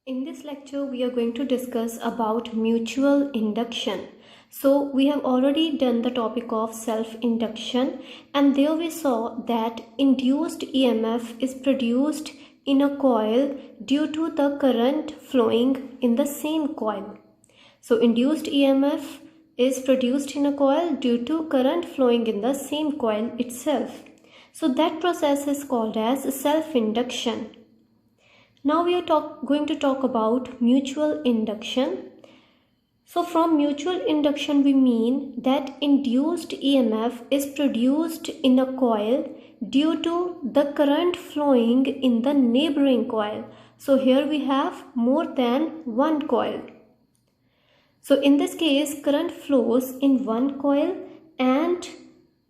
In this lecture, we are going to discuss about mutual induction. So we have already done the topic of self-induction, and there we saw that induced EMF is produced in a coil due to the current flowing in the same coil. So induced EMF is produced in a coil due to current flowing in the same coil itself. So that process is called as self-induction. Now we are going to talk about mutual induction. So from mutual induction we mean that induced EMF is produced in a coil due to the current flowing in the neighboring coil. So here we have more than one coil. So in this case, current flows in one coil, and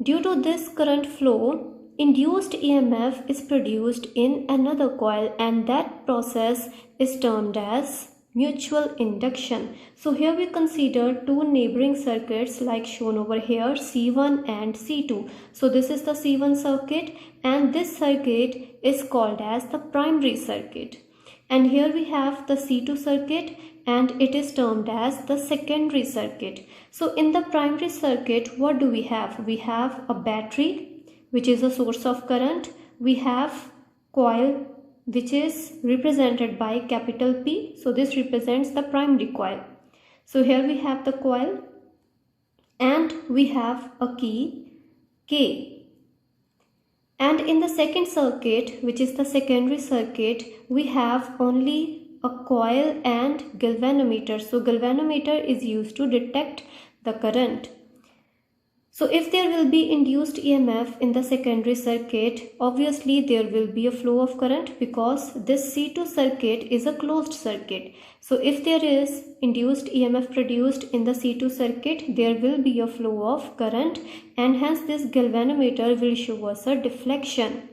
due to this current flow, induced EMF is produced in another coil, and that process is termed as mutual induction. So here we consider two neighboring circuits like shown over here, C1 and C2. So this is the C1 circuit, and this circuit is called as the primary circuit. And here we have the C2 circuit, and it is termed as the secondary circuit. So in the primary circuit, what do we have? We have a battery, which is a source of current. We have coil, which is represented by capital P. So this represents the primary coil. So here we have the coil, and we have a key K. And in the second circuit, which is the secondary circuit, we have only a coil and galvanometer. So galvanometer is used to detect the current. So if there will be induced EMF in the secondary circuit, obviously there will be a flow of current because this C2 circuit is a closed circuit. So if there is induced EMF produced in the C2 circuit, there will be a flow of current, and hence this galvanometer will show us a deflection.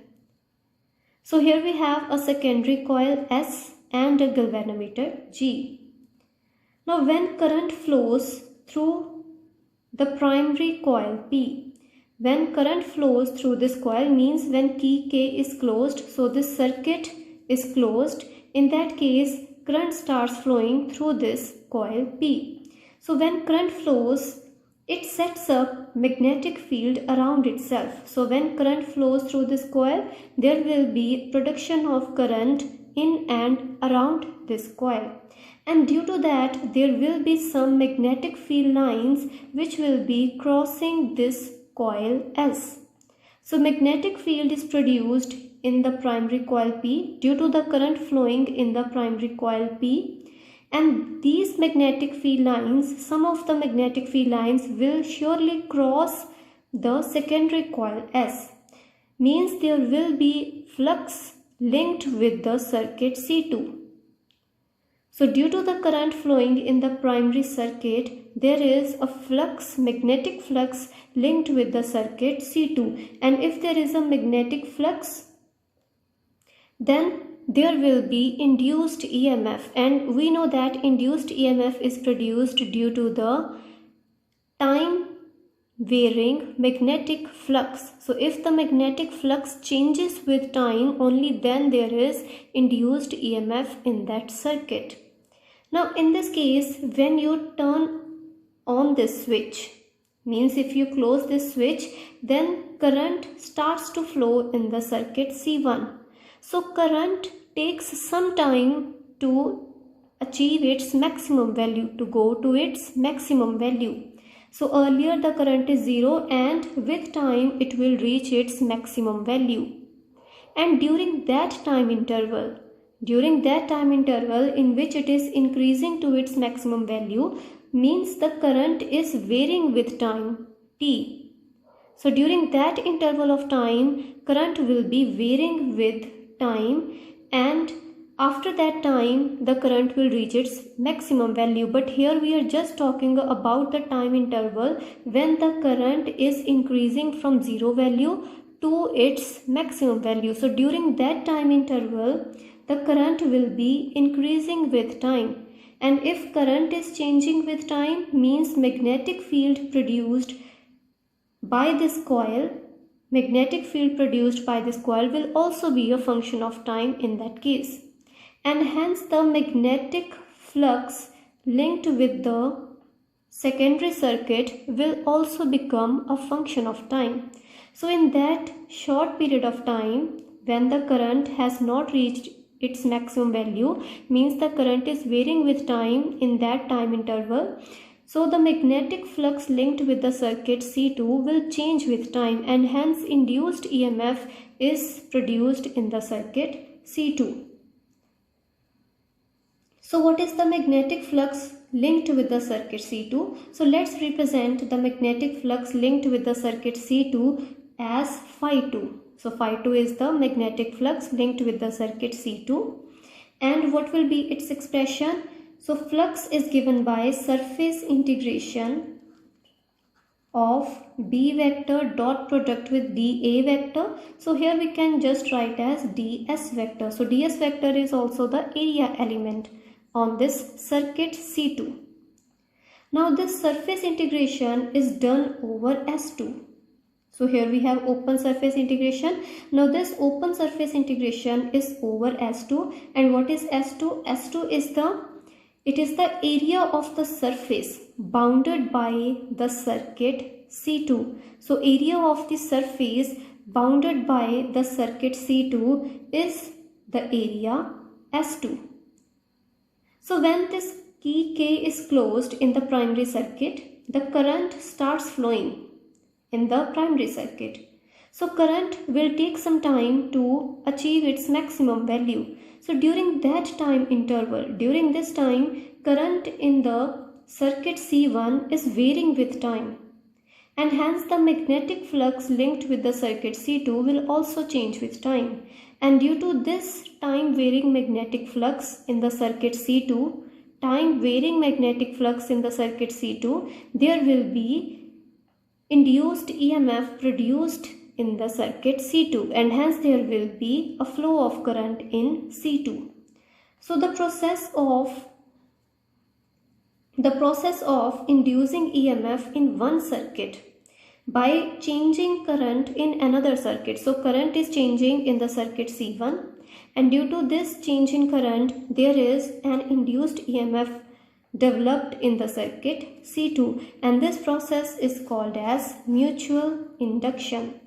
So here we have a secondary coil S and a galvanometer G. Now when current flows through the primary coil P, when current flows through this coil means when key K is closed, so this circuit is closed. In that case, current starts flowing through this coil P. So when current flows, it sets up magnetic field around itself. So when current flows through this coil, there will be production of current in and around this coil. And due to that, there will be some magnetic field lines which will be crossing this coil S. So magnetic field is produced in the primary coil P due to the current flowing in the primary coil P. And these magnetic field lines, some of the magnetic field lines will surely cross the secondary coil S. Means there will be flux linked with the circuit C2. So due to the current flowing in the primary circuit, there is a flux, magnetic flux linked with the circuit C2. And if there is a magnetic flux, then there will be induced EMF. And we know that induced EMF is produced due to the time varying magnetic flux. So if the magnetic flux changes with time, only then there is induced EMF in that circuit. Now in this case, when you turn on this switch, means if you close this switch, then current starts to flow in the circuit C1. So current takes some time to achieve its maximum value, to go to its maximum value. So earlier the current is 0, and with time it will reach its maximum value. And during that time interval in which it is increasing to its maximum value, means the current is varying with time t. So during that interval of time, current will be varying with time, and after that time the current will reach its maximum value. But here we are just talking about the time interval when the current is increasing from 0 value to its maximum value. So during that time interval, the current will be increasing with time. And if current is changing with time, means magnetic field produced by this coil will also be a function of time in that case. and hence the magnetic flux linked with the secondary circuit will also become a function of time. So in that short period of time, when the current has not reached its maximum value, means the current is varying with time in that time interval. So the magnetic flux linked with the circuit C2 will change with time, and hence induced EMF is produced in the circuit C2. So what is the magnetic flux linked with the circuit C2? So let's represent the magnetic flux linked with the circuit C2 as phi2. So phi2 is the magnetic flux linked with the circuit C2. And what will be its expression? So flux is given by surface integration of B vector dot product with dA vector. So here we can just write as ds vector. So ds vector is also the area element on this circuit C2. Now this surface integration is done over S2. So here we have open surface integration. Now this open surface integration is over S2. And what is S2? S2 is the area of the surface bounded by the circuit C2. So area of the surface bounded by the circuit C2 is the area S2. So when this key K is closed in the primary circuit, the current starts flowing in the primary circuit. So current will take some time to achieve its maximum value. So during that time interval, during this time, current in the circuit C1 is varying with time, and hence the magnetic flux linked with the circuit C2 will also change with time. And due to this time varying magnetic flux in the circuit C2, there will be induced EMF produced in the circuit C2, and hence there will be a flow of current in C2. So the process of inducing EMF in one circuit by changing current in another circuit. So current is changing in the circuit C1, and due to this change in current, there is an induced EMF developed in the circuit C2, and this process is called as mutual induction.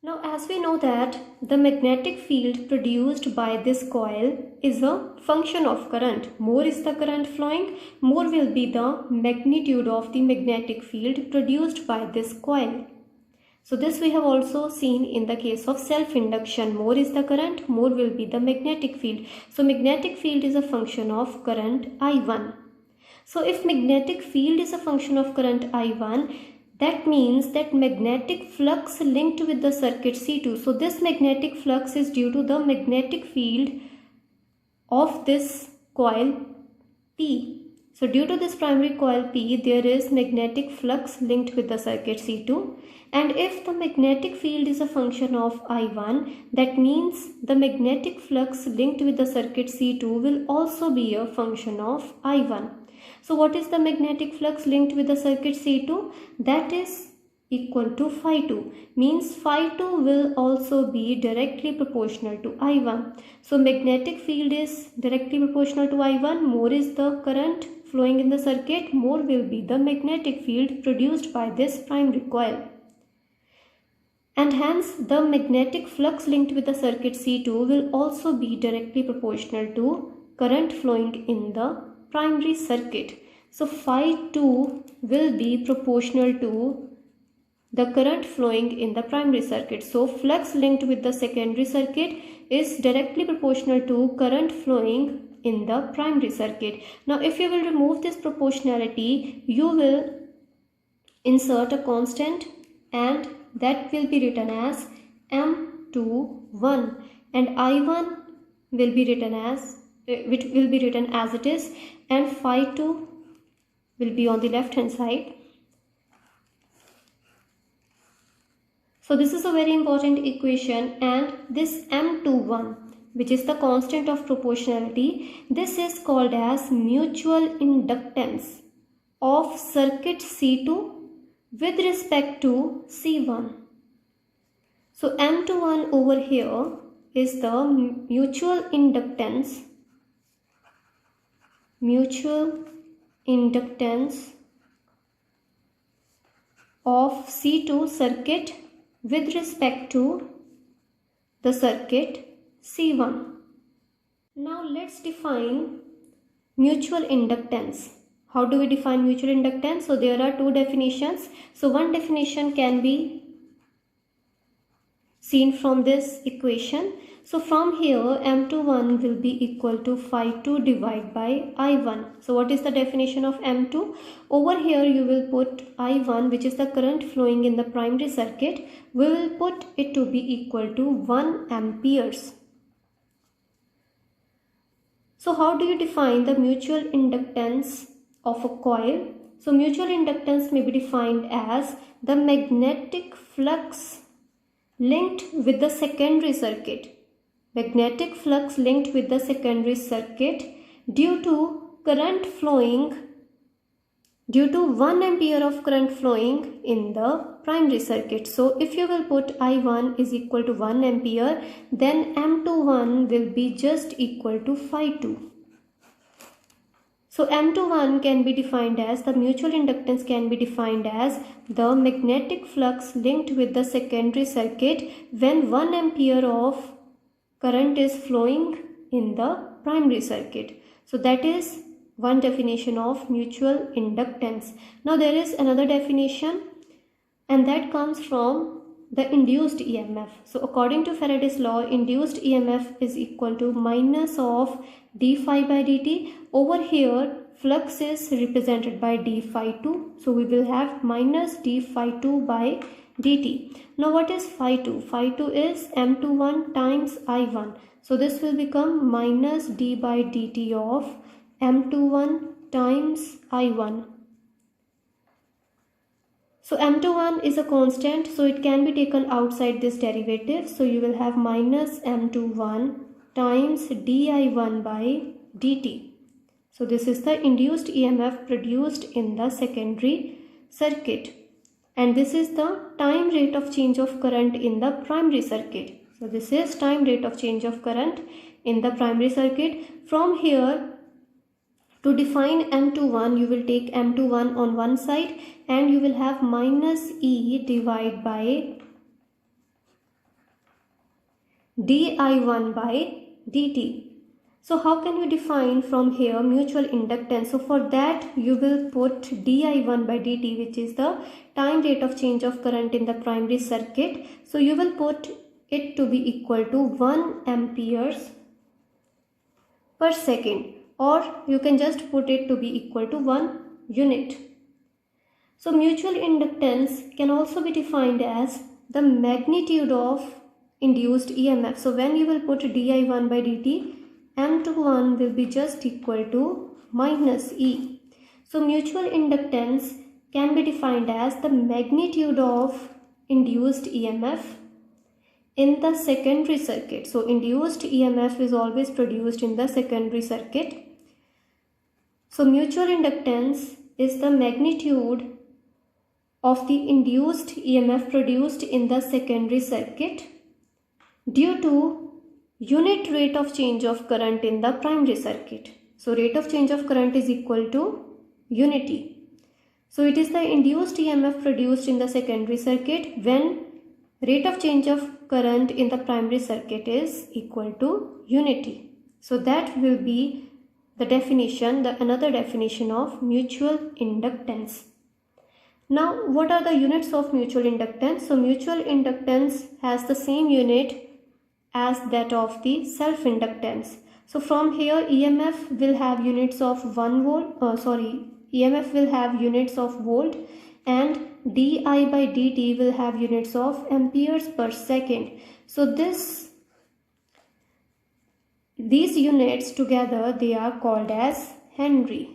Now as we know that the magnetic field produced by this coil is a function of current. More is the current flowing, more will be the magnitude of the magnetic field produced by this coil. So this we have also seen in the case of self-induction. More is the current, more will be the magnetic field. So magnetic field is a function of current I1. So if magnetic field is a function of current I1, that means that magnetic flux linked with the circuit C2. So this magnetic flux is due to the magnetic field of this coil P. So due to this primary coil P, there is magnetic flux linked with the circuit C2. And if the magnetic field is a function of I1, that means the magnetic flux linked with the circuit C2 will also be a function of I1. So what is the magnetic flux linked with the circuit C2? That is equal to phi2, means phi2 will also be directly proportional to I1. So magnetic field is directly proportional to I1. More is the current flowing in the circuit, more will be the magnetic field produced by this primary coil. And hence the magnetic flux linked with the circuit C2 will also be directly proportional to current flowing in the primary circuit. So phi2 will be proportional to the current flowing in the primary circuit. So flux linked with the secondary circuit is directly proportional to current flowing in the primary circuit. Now if you will remove this proportionality, you will insert a constant, and that will be written as M21, and I1 will be written as it is, and phi2 will be on the left hand side. So this is a very important equation, and this M21, which is the constant of proportionality, this is called as mutual inductance of circuit C2 with respect to C1. So M21 over here is the mutual inductance of C2 circuit with respect to the circuit C1. Now let's define mutual inductance. How do we define mutual inductance? So there are two definitions. So one definition can be seen from this equation. So from here M21 will be equal to phi2 divided by I1. So what is the definition of M2? Over here you will put I1, which is the current flowing in the primary circuit. We will put it to be equal to 1 amperes. So how do you define the mutual inductance of a coil? So mutual inductance may be defined as the magnetic flux linked with the secondary circuit. Magnetic flux linked with the secondary circuit due to 1 ampere of current flowing in the primary circuit. So if you will put I1 is equal to 1 ampere, then M21 will be just equal to phi2. So M21 can be defined as, the mutual inductance can be defined as the magnetic flux linked with the secondary circuit when 1 ampere of current is flowing in the primary circuit. So that is one definition of mutual inductance. Now there is another definition, and that comes from the induced EMF. So according to Faraday's law, induced EMF is equal to minus of d phi by dt. Over here flux is represented by d phi2, so we will have minus d phi2 by dt. Now what is phi2? Phi2 is M21 times I1. So this will become minus d by dt of M21 times I1. So M21 is a constant, so it can be taken outside this derivative. So you will have minus M21 times di1 by dt. So this is the induced EMF produced in the secondary circuit. And this is the time rate of change of current in the primary circuit. So this is time rate of change of current in the primary circuit. From here, to define M21, you will take M21 on one side and you will have minus E divided by di1 by dt. So how can you define from here mutual inductance? So for that you will put di1 by dt, which is the time rate of change of current in the primary circuit. So you will put it to be equal to 1 amperes per second, or you can just put it to be equal to 1 unit. So mutual inductance can also be defined as the magnitude of induced EMF. So when you will put di1 by dt, M21 will be just equal to minus E. So mutual inductance can be defined as the magnitude of induced EMF in the secondary circuit. So induced EMF is always produced in the secondary circuit. So mutual inductance is the magnitude of the induced EMF produced in the secondary circuit due to unit rate of change of current in the primary circuit. So rate of change of current is equal to unity. So it is the induced EMF produced in the secondary circuit when rate of change of current in the primary circuit is equal to unity. So that will be the definition, another definition of mutual inductance. Now what are the units of mutual inductance? So mutual inductance has the same unit as that of the self-inductance. So from here EMF will have units of EMF will have units of volt, and di by dt will have units of amperes per second. So these units together, they are called as Henry.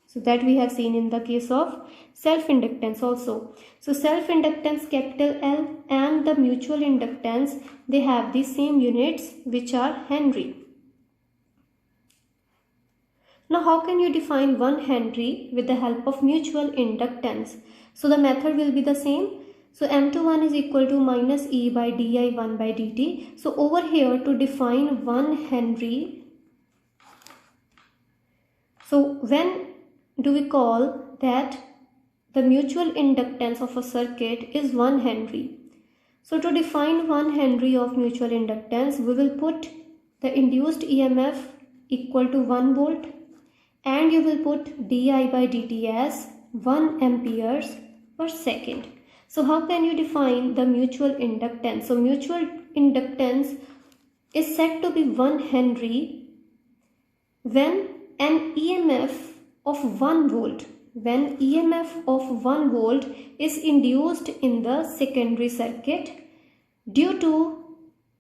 So that we have seen in the case of self-inductance also. So self-inductance capital L and the mutual inductance, they have the same units, which are Henry. Now how can you define 1 Henry with the help of mutual inductance? So the method will be the same. So M21 is equal to minus E by di 1 by dt. So over here, to define 1 Henry, so when do we call that the mutual inductance of a circuit is 1 Henry? So to define 1 Henry of mutual inductance, we will put the induced EMF equal to 1 volt, and you will put di by dt as 1 amperes per second. So how can you define the mutual inductance? So mutual inductance is said to be 1 Henry when an EMF of 1 volt, when EMF of 1 volt is induced in the secondary circuit due to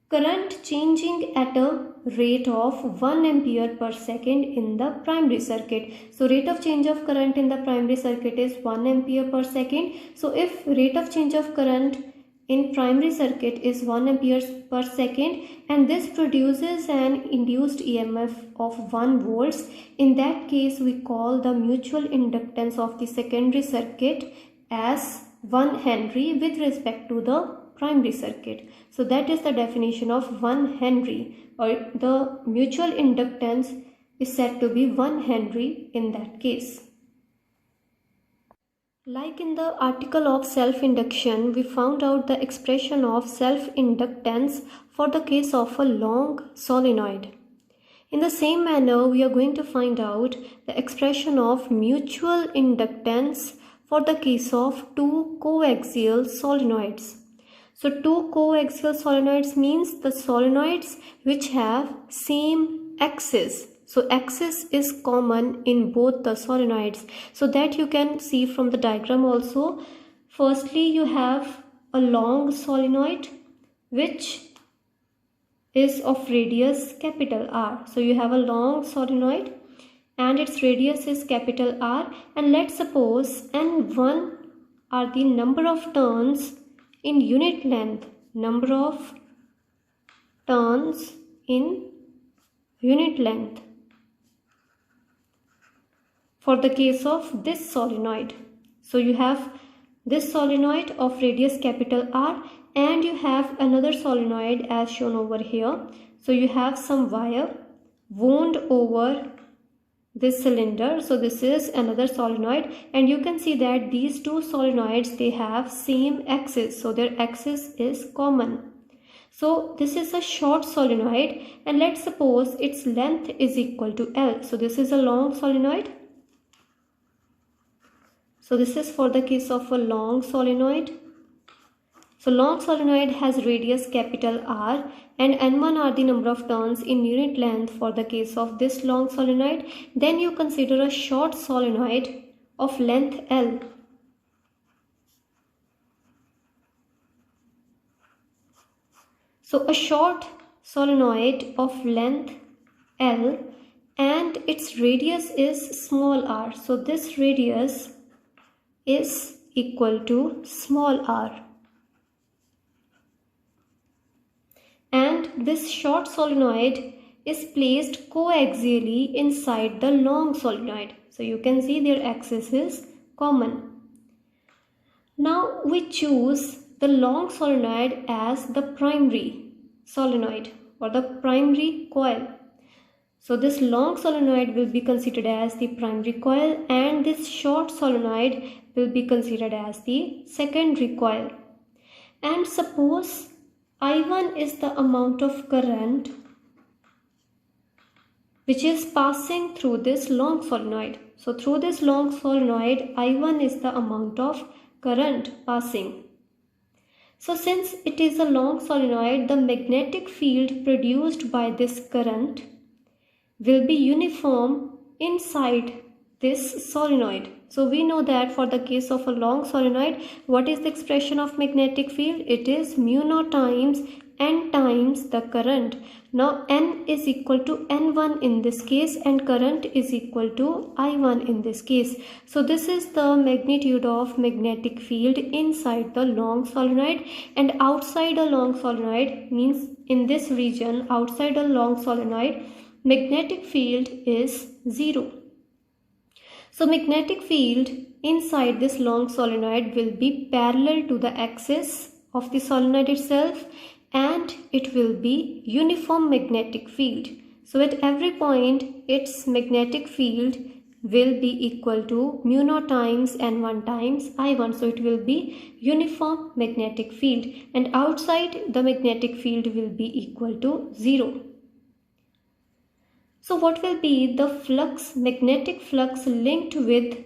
current changing at a rate of 1 ampere per second in the primary circuit. So rate of change of current in the primary circuit is 1 ampere per second. So if rate of change of current in primary circuit is 1 ampere per second and this produces an induced EMF of 1 volts, in that case we call the mutual inductance of the secondary circuit as 1 Henry with respect to the primary circuit. So that is the definition of 1 Henry, or the mutual inductance is said to be 1 Henry in that case. Like in the article of self-induction, we found out the expression of self-inductance for the case of a long solenoid. In the same manner, we are going to find out the expression of mutual inductance for the case of two coaxial solenoids. So two coaxial solenoids means the solenoids which have same axis. So axis is common in both the solenoids. So that you can see from the diagram also. Firstly, you have a long solenoid which is of radius capital R. So you have a long solenoid and its radius is capital R, and let's suppose N1 are the number of turns in unit length, number of turns in unit length for the case of this solenoid. So you have this solenoid of radius capital R and you have another solenoid as shown over here. So you have some wire wound over this cylinder. So this is another solenoid, and you can see that these two solenoids, they have same axis, so their axis is common. So this is a short solenoid, and let's suppose its length is equal to L. So this is a long solenoid. So this is for the case of a long solenoid. So long solenoid has radius capital R and N1 are the number of turns in unit length for the case of this long solenoid. Then you consider a short solenoid of length L. So a short solenoid of length L and its radius is small r. So this radius is equal to small r. And this short solenoid is placed coaxially inside the long solenoid. So you can see their axis is common. Now we choose the long solenoid as the primary solenoid or the primary coil. So this long solenoid will be considered as the primary coil and this short solenoid will be considered as the secondary coil. And suppose I1 is the amount of current which is passing through this long solenoid. So through this long solenoid, I1 is the amount of current passing. So since it is a long solenoid, the magnetic field produced by this current will be uniform inside this solenoid. So we know that for the case of a long solenoid, what is the expression of magnetic field? It is mu naught times N times the current. Now N is equal to N1 in this case and current is equal to I1 in this case. So this is the magnitude of magnetic field inside the long solenoid, and outside a long solenoid means in this region outside a long solenoid magnetic field is 0. So magnetic field inside this long solenoid will be parallel to the axis of the solenoid itself, and it will be uniform magnetic field. So at every point its magnetic field will be equal to mu naught times n1 times I1. So it will be uniform magnetic field, and outside the magnetic field will be equal to 0. So what will be the flux, magnetic flux linked with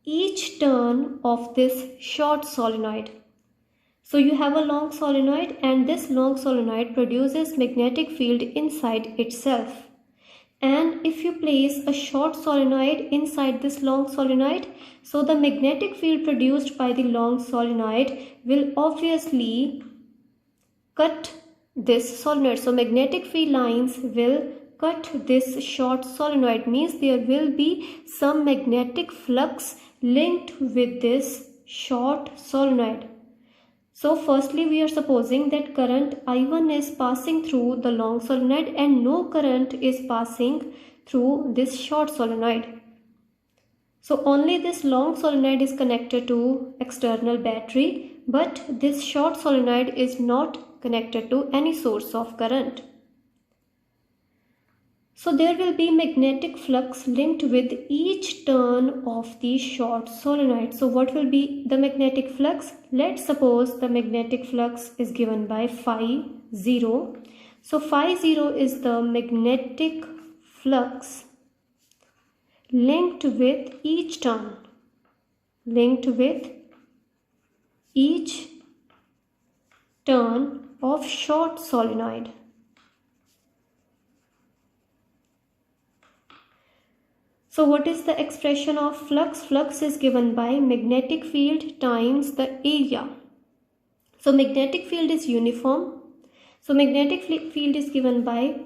each turn of this short solenoid? So you have a long solenoid, and this long solenoid produces magnetic field inside itself. And if you place a short solenoid inside this long solenoid, so the magnetic field produced by the long solenoid will obviously cut this solenoid. So magnetic field lines will cut this short solenoid, means there will be some magnetic flux linked with this short solenoid. So firstly, we are supposing that current I1 is passing through the long solenoid and no current is passing through this short solenoid. So only this long solenoid is connected to external battery, but this short solenoid is not connected to any source of current. So there will be magnetic flux linked with each turn of the short solenoid. So what will be the magnetic flux? Let's suppose the magnetic flux is given by phi 0. So phi 0 is the magnetic flux linked with each turn, of short solenoid. So what is the expression of flux? Flux is given by magnetic field times the area. So magnetic field is uniform. So magnetic field is given by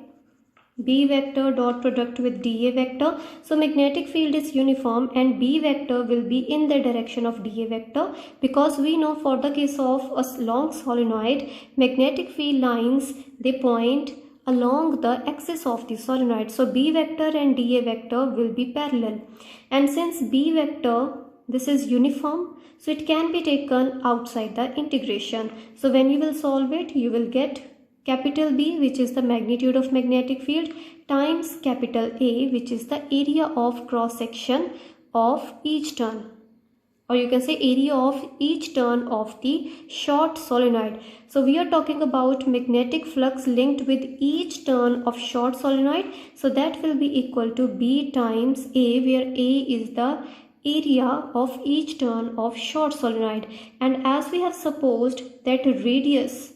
B vector dot product with dA vector. So magnetic field is uniform and B vector will be in the direction of dA vector, because we know for the case of a long solenoid, magnetic field lines, they point along the axis of the solenoid. So B vector and dA vector will be parallel, and since B vector, this is uniform, so it can be taken outside the integration. So when you will solve it, you will get capital B, which is the magnitude of magnetic field, times capital A, which is the area of cross section of each turn, or you can say area of each turn of the short solenoid. So we are talking about magnetic flux linked with each turn of short solenoid. So that will be equal to B times A, where A is the area of each turn of short solenoid. And as we have supposed that radius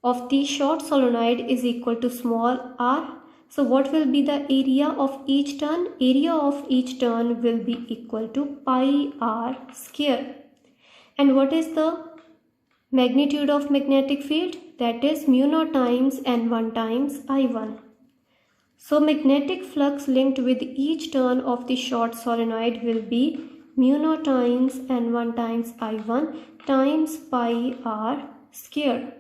of the short solenoid is equal to small r, so what will be the area of each turn? Area of each turn will be equal to pi r square. And what is the magnitude of magnetic field? That is mu naught times n1 times I1. So magnetic flux linked with each turn of the short solenoid will be mu naught times n1 times I1 times pi r square.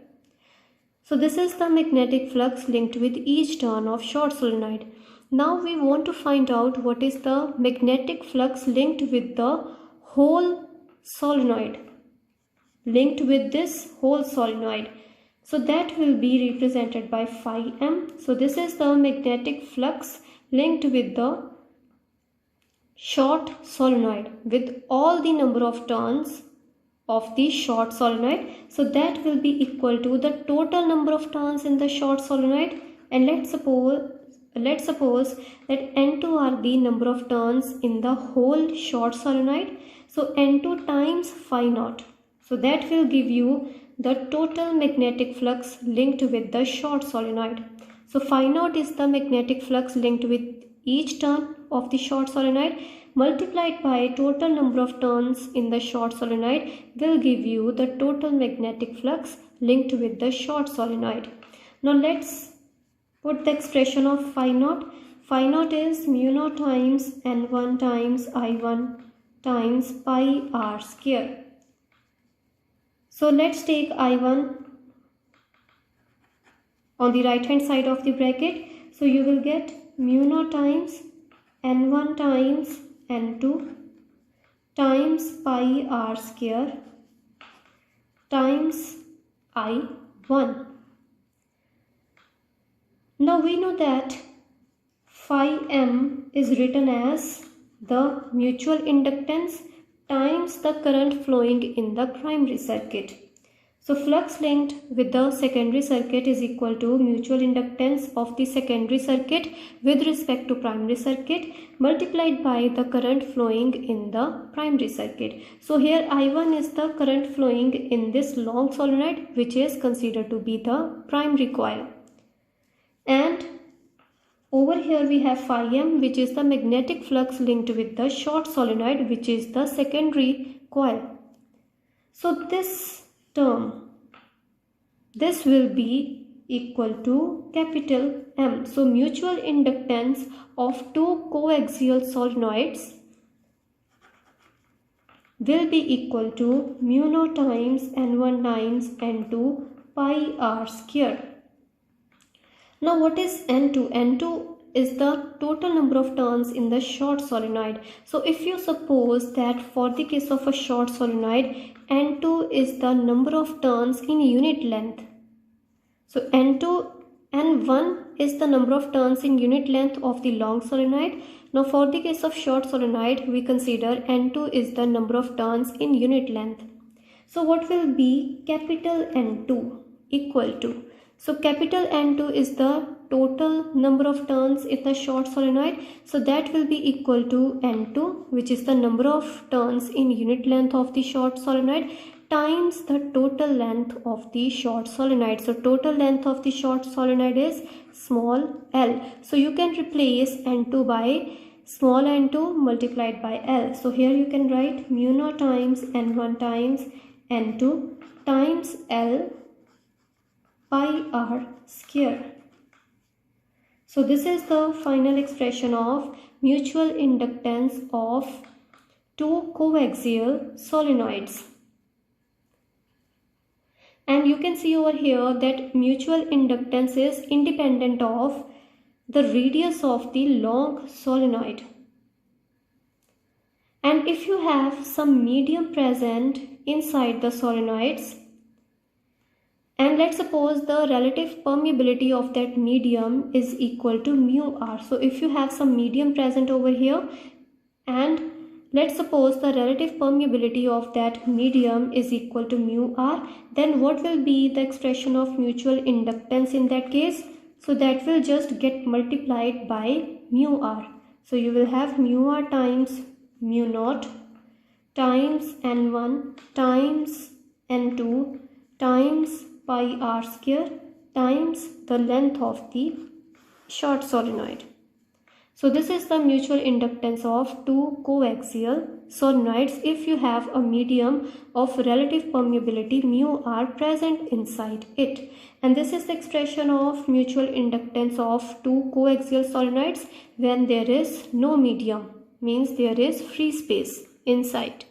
So this is the magnetic flux linked with each turn of short solenoid. Now we want to find out what is the magnetic flux linked with the whole solenoid, linked with this whole solenoid. So that will be represented by phi m. So this is the magnetic flux linked with the short solenoid with all the number of turns of the short solenoid. So that will be equal to the total number of turns in the short solenoid, and let's suppose that n2 are the number of turns in the whole short solenoid. So n2 times phi naught. So that will give you the total magnetic flux linked with the short solenoid. So phi naught is the magnetic flux linked with each turn of the short solenoid, multiplied by total number of turns in the short solenoid will give you the total magnetic flux linked with the short solenoid. Now let's put the expression of phi naught. Phi naught is mu naught times n1 times I1 times pi r square. So let's take I1 on the right hand side of the bracket. So you will get mu naught times n1 times n2 times pi r square times I1. Now we know that phi m is written as the mutual inductance times the current flowing in the primary circuit. So flux linked with the secondary circuit is equal to mutual inductance of the secondary circuit with respect to primary circuit multiplied by the current flowing in the primary circuit. So here I1 is the current flowing in this long solenoid, which is considered to be the primary coil. And over here we have phi m, which is the magnetic flux linked with the short solenoid, which is the secondary coil. So this term, this will be equal to capital M. So mutual inductance of two coaxial solenoids will be equal to mu naught times N1 times N2 pi r square. Now what is N2? N2 is the total number of turns in the short solenoid. So if you suppose that for the case of a short solenoid, N2 is the number of turns in unit length. So N1 is the number of turns in unit length of the long solenoid. Now for the case of short solenoid, we consider N2 is the number of turns in unit length. So what will be capital N2 equal to? So capital N2 is the total number of turns in the short solenoid. So that will be equal to N2, which is the number of turns in unit length of the short solenoid, times the total length of the short solenoid. So total length of the short solenoid is small l. So you can replace N2 by small n2 multiplied by l. So here you can write mu naught times N1 times N2 times L pi r square. So this is the final expression of mutual inductance of two coaxial solenoids. And you can see over here that mutual inductance is independent of the radius of the long solenoid. And if you have some medium present inside the solenoids, and let's suppose the relative permeability of that medium is equal to mu r. So if you have some medium present over here, and let's suppose the relative permeability of that medium is equal to mu r, then what will be the expression of mutual inductance in that case? So that will just get multiplied by mu r. So you will have mu r times mu naught times N1 times N2 times pi r square times the length of the short solenoid. So this is the mutual inductance of two coaxial solenoids if you have a medium of relative permeability mu r present inside it. And this is the expression of mutual inductance of two coaxial solenoids when there is no medium, means there is free space inside.